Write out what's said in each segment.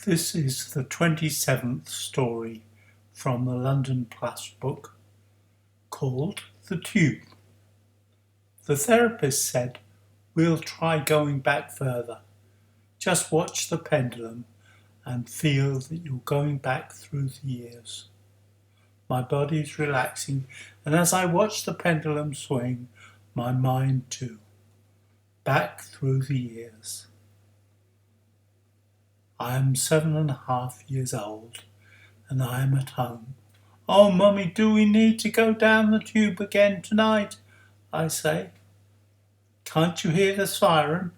This is the 27th story from the London Plus book called The Tube. The therapist said, "We'll try going back further. Just watch the pendulum and feel that you're going back through the years." My body's relaxing, and as I watch the pendulum swing, my mind too. Back through the years. I am 7.5 years old, and I am at home. "Oh, Mummy, do we need to go down the tube again tonight?" I say. "Can't you hear the siren?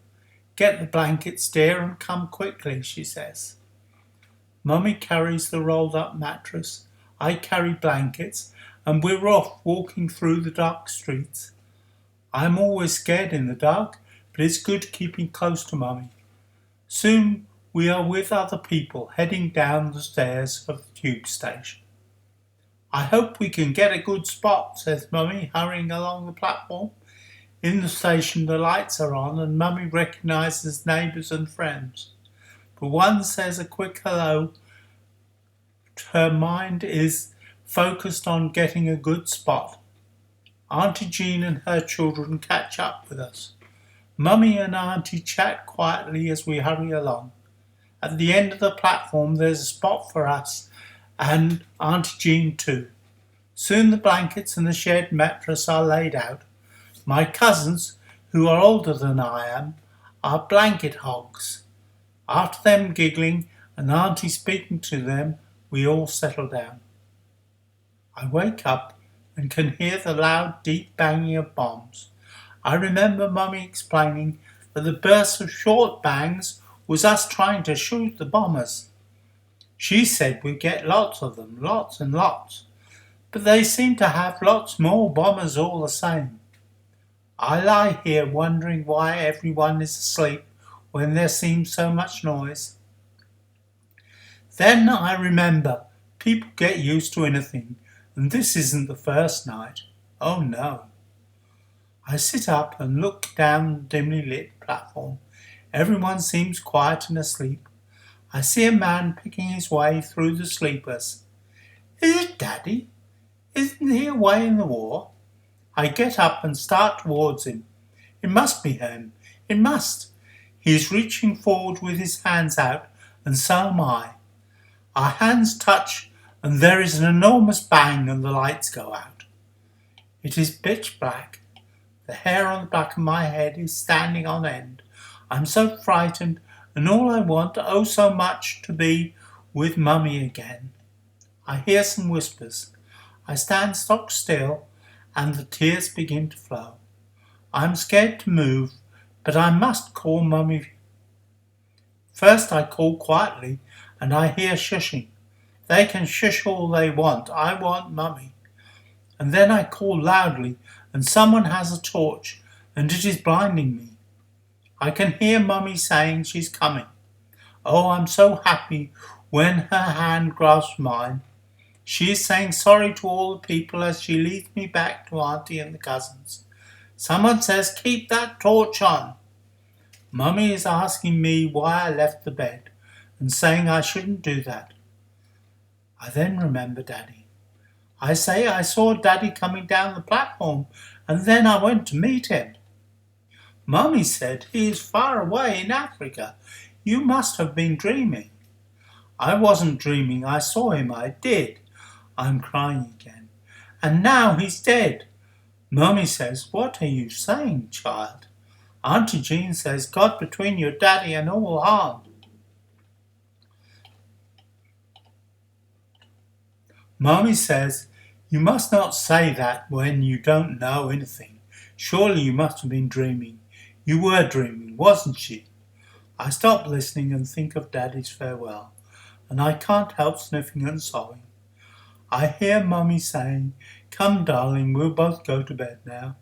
Get the blankets, dear, and come quickly," she says. Mummy carries the rolled up mattress, I carry blankets, and we're off walking through the dark streets. I'm always scared in the dark, but it's good keeping close to Mummy. Soon we are with other people heading down the stairs of the tube station. "I hope we can get a good spot," says Mummy, hurrying along the platform. In the station the lights are on and Mummy recognises neighbours and friends. But one says a quick hello. Her mind is focused on getting a good spot. Auntie Jean and her children catch up with us. Mummy and Auntie chat quietly as we hurry along. At the end of the platform there's a spot for us and Auntie Jean too. Soon the blankets and the shared mattress are laid out. My cousins, who are older than I am, are blanket hogs. After them giggling and Auntie speaking to them, we all settle down. I wake up and can hear the loud, deep banging of bombs. I remember Mummy explaining that the bursts of short bangs was us trying to shoot the bombers. She said we'd get lots of them, lots and lots, but they seem to have lots more bombers all the same. I lie here wondering why everyone is asleep when there seems so much noise. Then I remember people get used to anything, and this isn't the first night. Oh no. I sit up and look down the dimly lit platform. Everyone seems quiet and asleep. I see a man picking his way through the sleepers. Is it Daddy? Isn't he away in the war? I get up and start towards him. It must be him. It must. He is reaching forward with his hands out, and so am I. Our hands touch, and there is an enormous bang and the lights go out. It is pitch black. The hair on the back of my head is standing on end. I'm so frightened, and all I want, oh so much, to be with Mummy again. I hear some whispers. I stand stock still, and the tears begin to flow. I'm scared to move, but I must call Mummy. First I call quietly, and I hear shushing. They can shush all they want. I want Mummy. And then I call loudly, and someone has a torch, and it is blinding me. I can hear Mummy saying she's coming. Oh, I'm so happy when her hand grasps mine. She is saying sorry to all the people as she leads me back to Auntie and the cousins. Someone says, "Keep that torch on." Mummy is asking me why I left the bed and saying I shouldn't do that. I then remember Daddy. I say I saw Daddy coming down the platform and then I went to meet him. Mummy said he is far away in Africa. You must have been dreaming. I wasn't dreaming. I saw him. I did. I'm crying again. And now he's dead. Mummy says, "What are you saying, child?" Auntie Jean says, "God between your daddy and all harm." Mummy says, "You must not say that when you don't know anything. Surely you must have been dreaming. You were dreaming, wasn't she?" I stop listening and think of Daddy's farewell, and I can't help sniffing and sobbing. I hear Mummy saying, "Come, darling, we'll both go to bed now.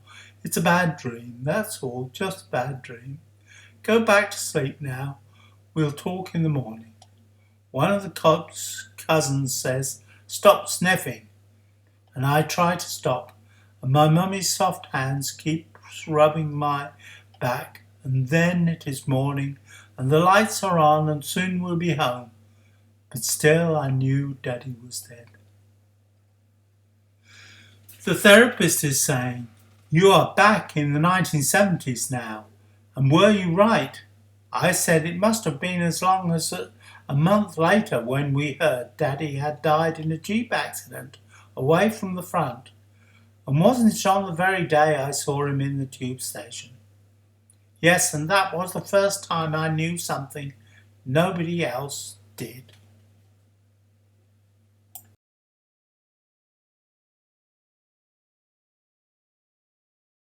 It's a bad dream, that's all, just a bad dream. Go back to sleep now. We'll talk in the morning." One of the cousins says, "Stop sniffing." And I try to stop, and my Mummy's soft hands keep rubbing my back, and then it is morning, and the lights are on, and soon we'll be home. but still I knew Daddy was dead. The therapist is saying, "You are back in the 1970s now, and were you right?" I said it must have been as long as a month later when we heard Daddy had died in a Jeep accident away from the front. And wasn't it on the very day I saw him in the tube station? Yes, and that was the first time I knew something nobody else did.